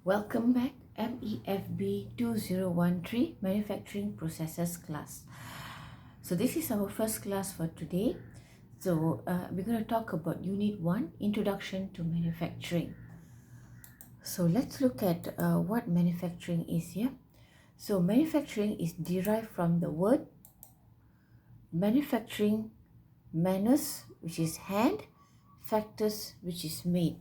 Welcome back, MEFB 2013 Manufacturing Processes class. So this is our first class for today. So we're going to talk about Unit 1, Introduction to Manufacturing. So let's look at what manufacturing is here. So manufacturing is derived from the word manufacturing, manus, which is hand, factus, which is made.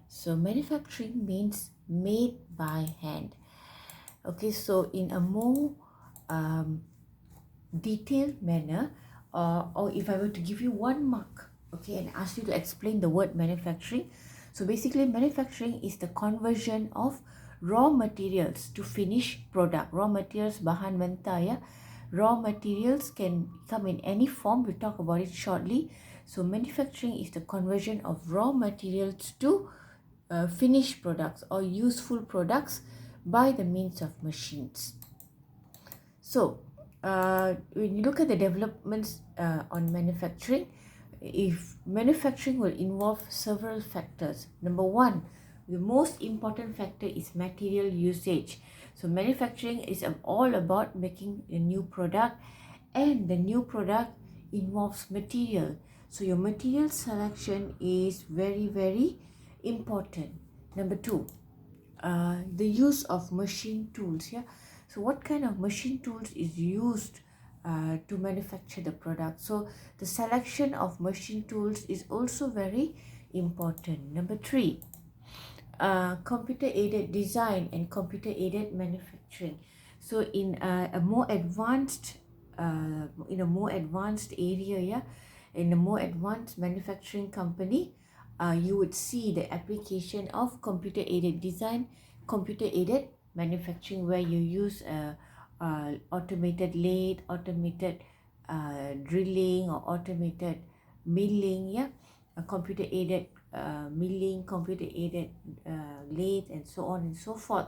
So manufacturing means made by hand. Okay, so in a more detailed manner, or if I were to give you one mark, okay, and ask you to explain the word manufacturing. So basically, manufacturing is the conversion of raw materials to finished product. Raw materials, bahan mentah, ya. Raw materials can come in any form. We'll talk about it shortly. So manufacturing is the conversion of raw materials to finished products or useful products by the means of machines. So when you look at the developments on manufacturing, if manufacturing will involve several factors. Number one, the most important factor is material usage. So manufacturing is all about making a new product, and the new product involves material. So your material selection is very important. Number two, the use of machine tools. Yeah, so what kind of machine tools is used to manufacture the product? So the selection of machine tools is also very important. Number three, computer aided design and computer aided manufacturing. So in a more advanced area, yeah, in a more advanced manufacturing company, you would see the application of computer aided design, computer aided manufacturing, where you use automated lathe, automated drilling, or automated milling, yeah, a computer aided milling, computer aided lathe, and so on and so forth.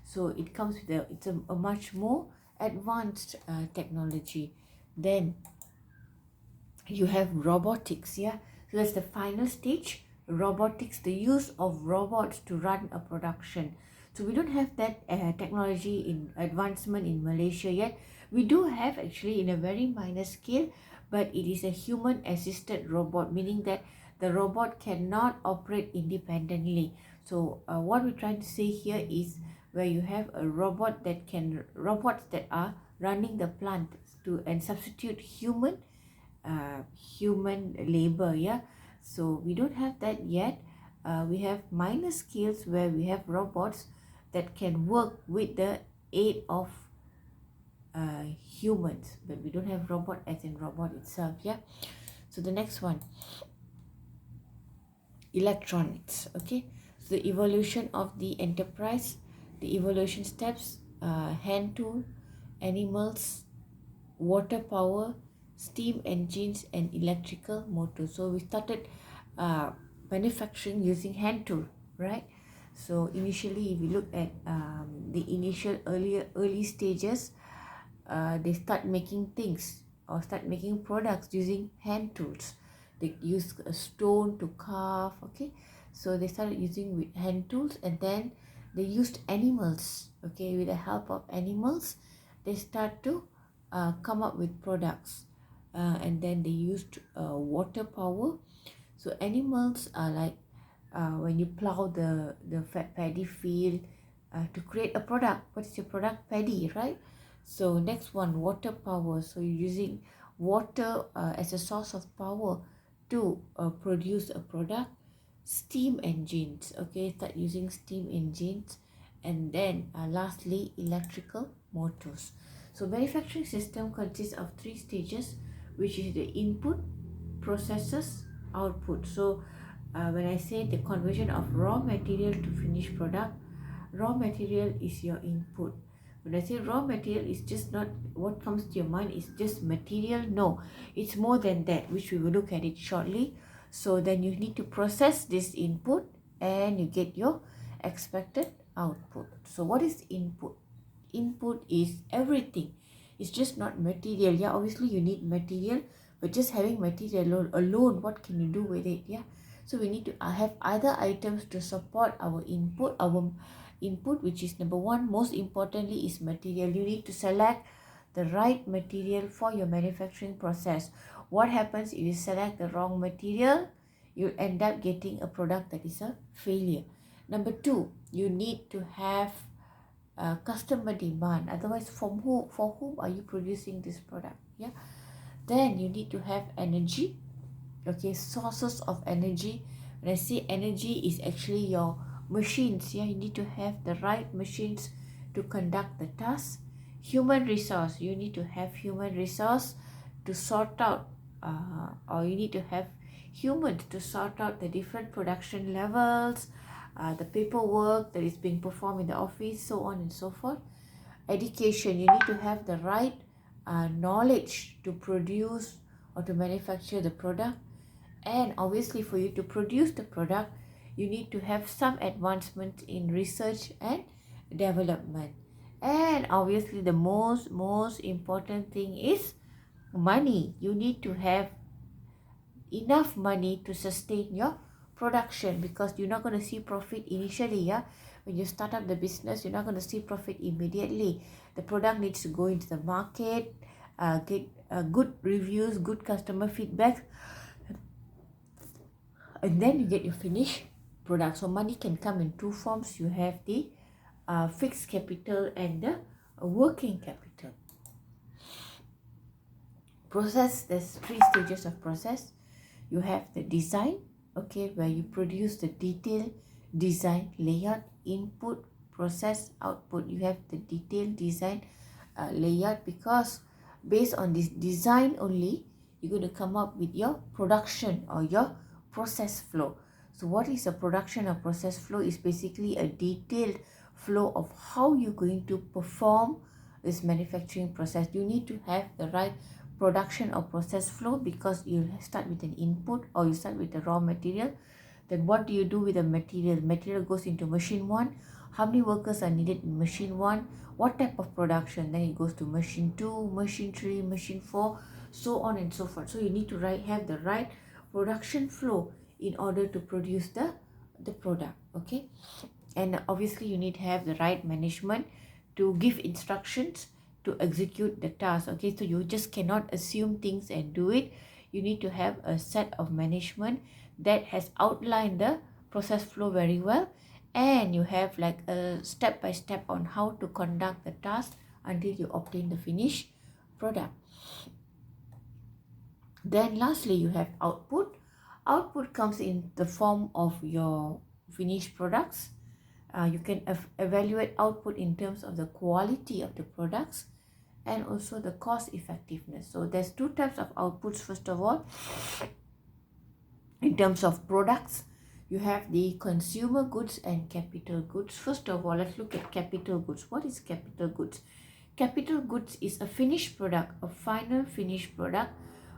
So it comes with a much more advanced technology. Then you have robotics, yeah. So that's the final stage, robotics, the use of robots to run a production. So we don't have that technology in advancement in Malaysia yet. We do have, actually, in a very minor scale, but it is a human assisted robot, meaning that the robot cannot operate independently. So what we're trying to say here is, where you have a robots that are running the plant to and substitute human labor, yeah. So we don't have that yet. We have minor scales where we have robots that can work with the aid of humans, but we don't have robot as in robot itself, yeah. So the next one, electronics. Okay, so the evolution of the enterprise, the evolution steps, hand tool, animals, water power, steam engines, and electrical motors. So we started manufacturing using hand tool, right? So initially, if you look at the initial early stages, they start making things or start making products using hand tools. They use a stone to carve. Okay, so they started using with hand tools, and then they used animals. Okay, with the help of animals, they start to come up with products, and then they used water power. So animals are like when you plow the paddy field to create a product. What is your product? Paddy, right? So next one, water power. So you're using water as a source of power to produce a product. Steam engines. Okay, start using steam engines, and then lastly, electrical motors. So manufacturing system consists of three stages, which is the input, processes, output. So when I say the conversion of raw material to finished product, raw material is your input. When I say raw material, it's just not what comes to your mind, it's just material. No, it's more than that, which we will look at it shortly. So then you need to process this input and you get your expected output. So what is input? Input is everything. It's just not material. Yeah, obviously you need material, but just having material alone, what can you do with it? Yeah, so we need to have other items to support our input, our input, which is number one. Most importantly is material. You need to select the right material for your manufacturing process. What happens if you select the wrong material? You end up getting a product that is a failure. Number two, you need to have customer demand. Otherwise, for whom are you producing this product? Yeah. Then you need to have energy. Okay, sources of energy. When I say energy, is actually your machines. Yeah, you need to have the right machines to conduct the task. Human resource, you need to have human resource to sort out, or you need to have humans to sort out the different production levels, the paperwork that is being performed in the office, so on and so forth. Education, you need to have the right knowledge to produce or to manufacture the product. And obviously, for you to produce the product, you need to have some advancement in research and development. And obviously, the most important thing is money. You need to have enough money to sustain your production, because you're not going to see profit initially. Yeah, when you start up the business, you're not going to see profit immediately. The product needs to go into the market, get good reviews, good customer feedback, and then you get your finished product. So money can come in two forms. You have the fixed capital and the working capital. Process, there's three stages of process. You have the design, okay, where you produce the detailed design, layout, input, process, output. You have the detailed design, layout, because based on this design only, you're going to come up with your production or your process flow. So what is a production or process flow? Is basically a detailed flow of how you're going to perform this manufacturing process. You need to have the right production or process flow, because you start with an input or you start with the raw material. Then what do you do with the material goes into machine 1. How many workers are needed in machine 1? What type of production? Then it goes to machine 2, machine 3, machine 4, so on and so forth. So you need to have the right production flow in order to produce the product. Okay, and obviously you need to have the right management to give instructions to execute the task. Okay, so you just cannot assume things and do it. You need to have a set of management that has outlined the process flow very well, and you have like a step by step on how to conduct the task until you obtain the finished product. Then lastly, you have output. Output comes in the form of your finished products. You can evaluate output in terms of the quality of the products and also the cost effectiveness. So there's two types of outputs. First of all, in terms of products, you have the consumer goods and capital goods. First of all, let's look at capital goods. What is capital goods? Capital goods is a finished product, a final finished product,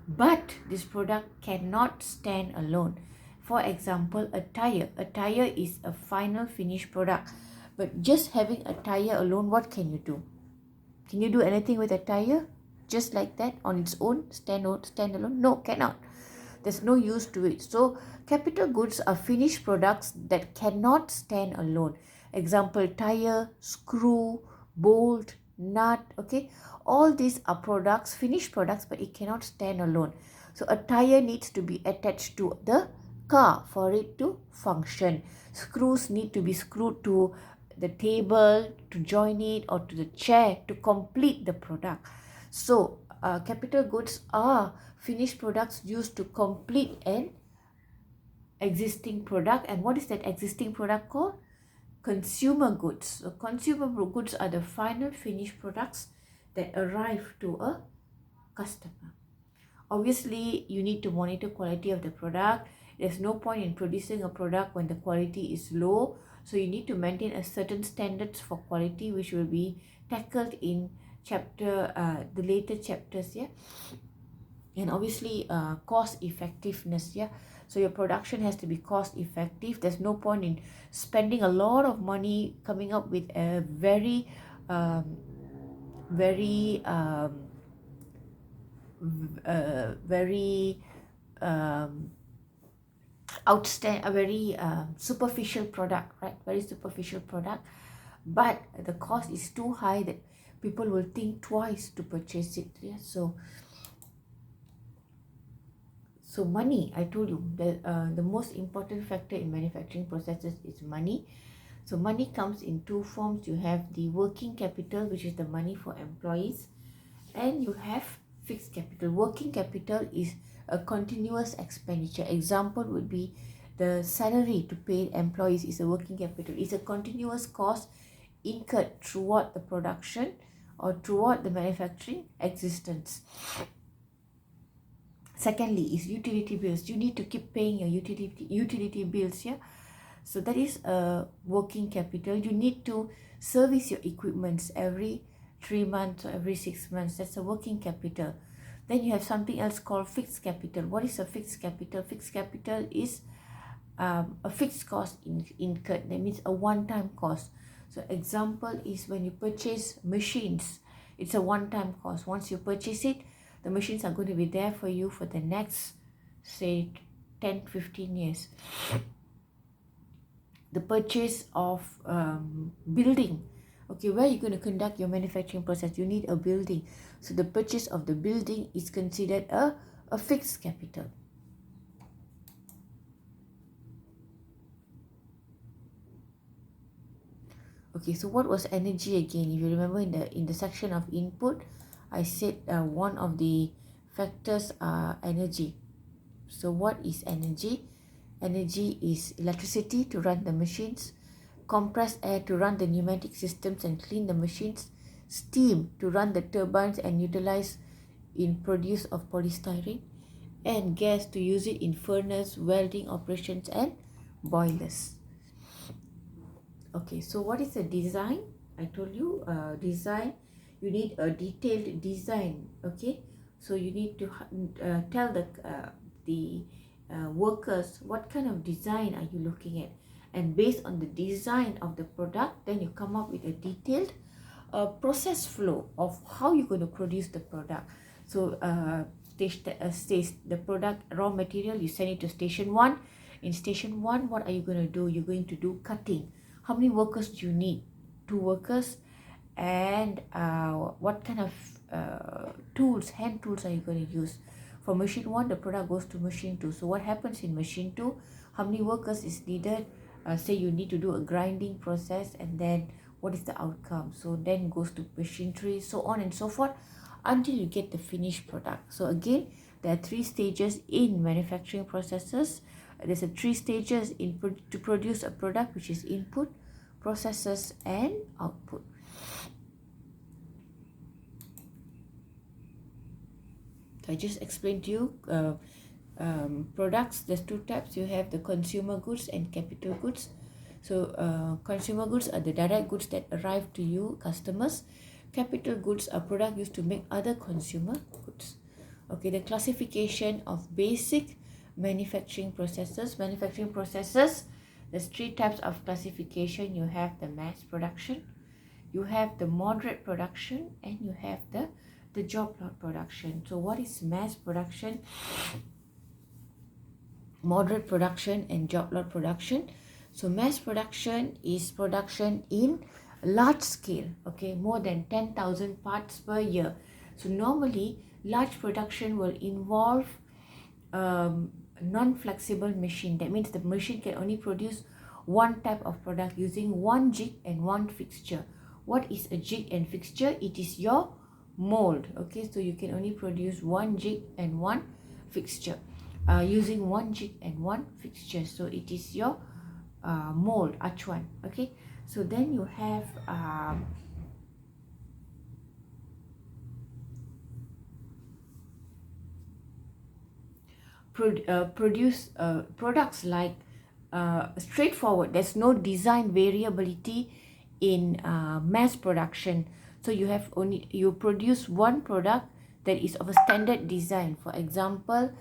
but this product cannot stand alone. For example, a tire. A tire is a final finished product, but just having a tire alone, what can you do? Can you do anything with a tire just like that on its own, stand alone? No, cannot. There's no use to it. So capital goods are finished products that cannot stand alone. Example, tire, screw, bolt, nut. Okay, all these are products, finished products, but it cannot stand alone. So a tire needs to be attached to the car for it to function. Screws need to be screwed to the table to join it, or to the chair to complete the product. So capital goods are finished products used to complete an existing product. And what is that existing product called? Consumer goods. So consumer goods are the final finished products that arrive to a customer. Obviously, you need to monitor quality of the product. There's no point in producing a product when the quality is low. So you need to maintain a certain standards for quality, which will be tackled in the later chapters. Yeah, and obviously cost effectiveness. Yeah, so your production has to be cost effective. There's no point in spending a lot of money coming up with a very very outstanding, a very superficial product, right? Very superficial product. but the cost is too high that people will think twice to purchase it. Yeah, so money, I told you, the most important factor in manufacturing processes is money. So money comes in two forms. You have the working capital, which is the money for employees, and you have fixed capital. Working capital is a continuous expenditure. Example would be the salary to pay employees is a working capital. It's a continuous cost incurred throughout the production or throughout the manufacturing existence. Secondly is utility bills. You need to keep paying your utility bills. Yeah, so that is a working capital. You need to service your equipments every 3 months or every 6 months. That's a working capital. Then you have something else called fixed capital. What is a fixed capital? Fixed capital is a fixed cost incurred. That means a one-time cost. So example is when you purchase machines, it's a one-time cost. Once you purchase it, the machines are going to be there for you for the next, say, 10-15 years. The purchase of building, okay, where you're going to conduct your manufacturing process, you need a building. So the purchase of the building is considered a fixed capital. Okay, so what was energy again? If you remember in the section of input, I said one of the factors are energy. So what is energy? Energy is electricity to run the machines, compressed air to run the pneumatic systems and clean the machines, steam to run the turbines and utilize in produce of polystyrene, and gas to use it in furnace, welding operations and boilers. Okay, so what is a design? I told you design, you need a detailed design. Okay, so you need to tell the workers what kind of design are you looking at, and based on the design of the product, then you come up with a detailed process flow of how you're going to produce the product. So stage the product raw material, you send it to station 1. In station 1, what are you going to do? You're going to do cutting. How many workers do you need? 2 workers. And what kind of tools, hand tools, are you going to use? For machine 1, the product goes to machine 2. So what happens in machine 2? How many workers is needed? Say you need to do a grinding process, and then what is the outcome? So then goes to machine 3, so on and so forth until you get the finished product. So again, there are 3 stages in manufacturing processes. There's a 3 stages to produce a product, which is input, processes and output. So I just explained to you products. There's 2 types. You have the consumer goods and capital goods. So consumer goods are the direct goods that arrive to you, customers. Capital goods are products used to make other consumer goods. Okay, the classification of basic manufacturing processes. Manufacturing processes, there's 3 types of classification. You have the mass production, you have the moderate production, and you have the job lot production. So what is mass production, moderate production and job lot production? So mass production is production in large scale, okay, more than 10,000 parts per year. So normally large production will involve non-flexible machine. That means the machine can only produce one type of product using one jig and one fixture. What is a jig and fixture? It is your mold. Okay, so you can only produce one jig and one fixture using one jig and one fixture. So it is your mold, acuan. Okay, so then you have produce products like straightforward. There's no design variability in mass production. So you produce one product that is of a standard design. For example,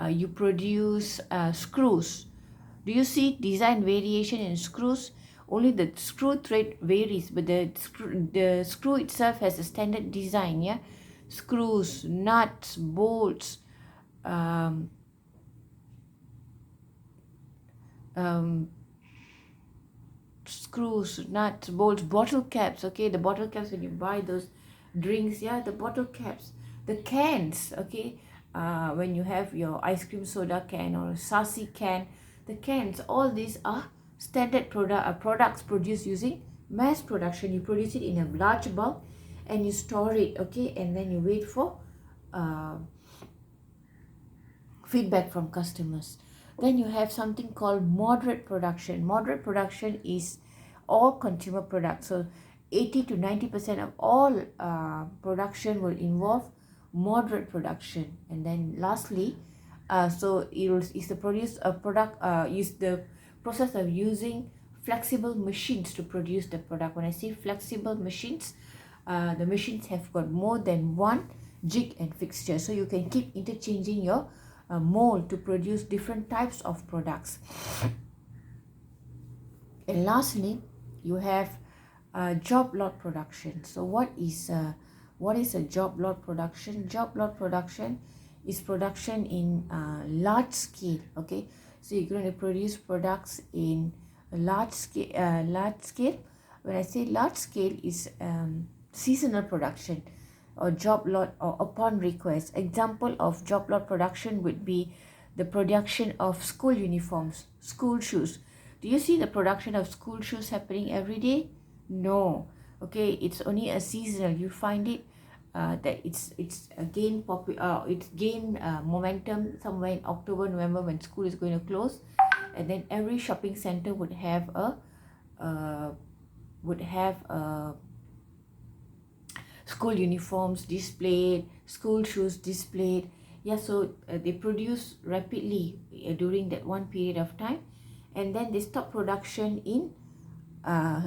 you produce screws. Do you see design variation in screws? Only the screw thread varies, but the screw itself has a standard design. Yeah, screws, nuts, bolts, um, screws, nuts, bolts, bottle caps, okay, the bottle caps when you buy those drinks, yeah, the bottle caps, the cans, okay, when you have your ice cream soda can or a sasi can, the cans, all these are standard products produced using mass production. You produce it in a large bulk and you store it, okay, and then you wait for uh, feedback from customers. Then you have something called moderate production. Moderate production is all consumer products. So 80 to 90% of all production will involve moderate production. And then lastly, so is the produce a product is the process of using flexible machines to produce the product. When I say flexible machines, the machines have got more than one jig and fixture, so you can keep interchanging your mold to produce different types of products. And lastly, you have job lot production. So what is a job lot production? Job lot production is production in large scale, okay, so you're going to produce products in large scale. When I say large scale, is seasonal production or job lot or upon request. Example of job lot production would be the production of school uniforms, school shoes. Do you see the production of school shoes happening every day? No. Okay, it's only a seasonal. You find it that it's gain momentum somewhere in October, November when school is going to close, and then every shopping center would have a school uniforms displayed, school shoes displayed. Yeah, so they produce rapidly during that one period of time, and then they stop production in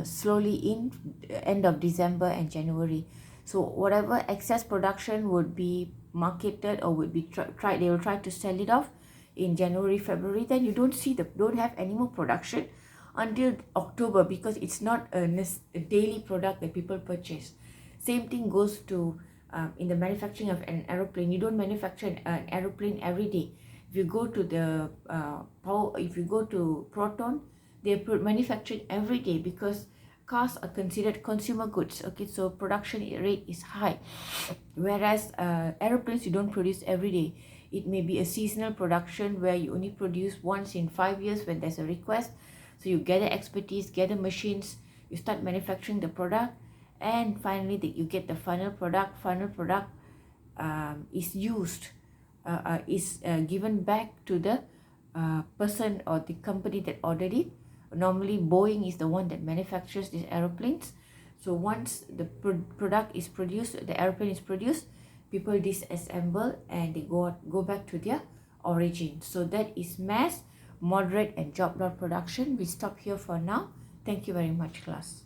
slowly in end of December and January. So whatever excess production would be marketed or would be tried, they will try to sell it off in January, February. Then you don't have any more production until October, because it's not a daily product that people purchase. Same thing goes to in the manufacturing of an aeroplane. You don't manufacture an aeroplane every day. If you go to the if you go to Proton, they are manufactured every day because cars are considered consumer goods. Okay, so production rate is high, whereas aeroplanes you don't produce every day. It may be a seasonal production where you only produce once in 5 years when there's a request. So you gather expertise, gather machines, you start manufacturing the product, and finally you get the final product. Is used, is given back to the person or the company that ordered it. Normally Boeing is the one that manufactures these aeroplanes. So once the product is produced, the aeroplane is produced, people disassemble and they go back to their origin. So that is mass, moderate and job lot production. We stop here for now. Thank you very much, class.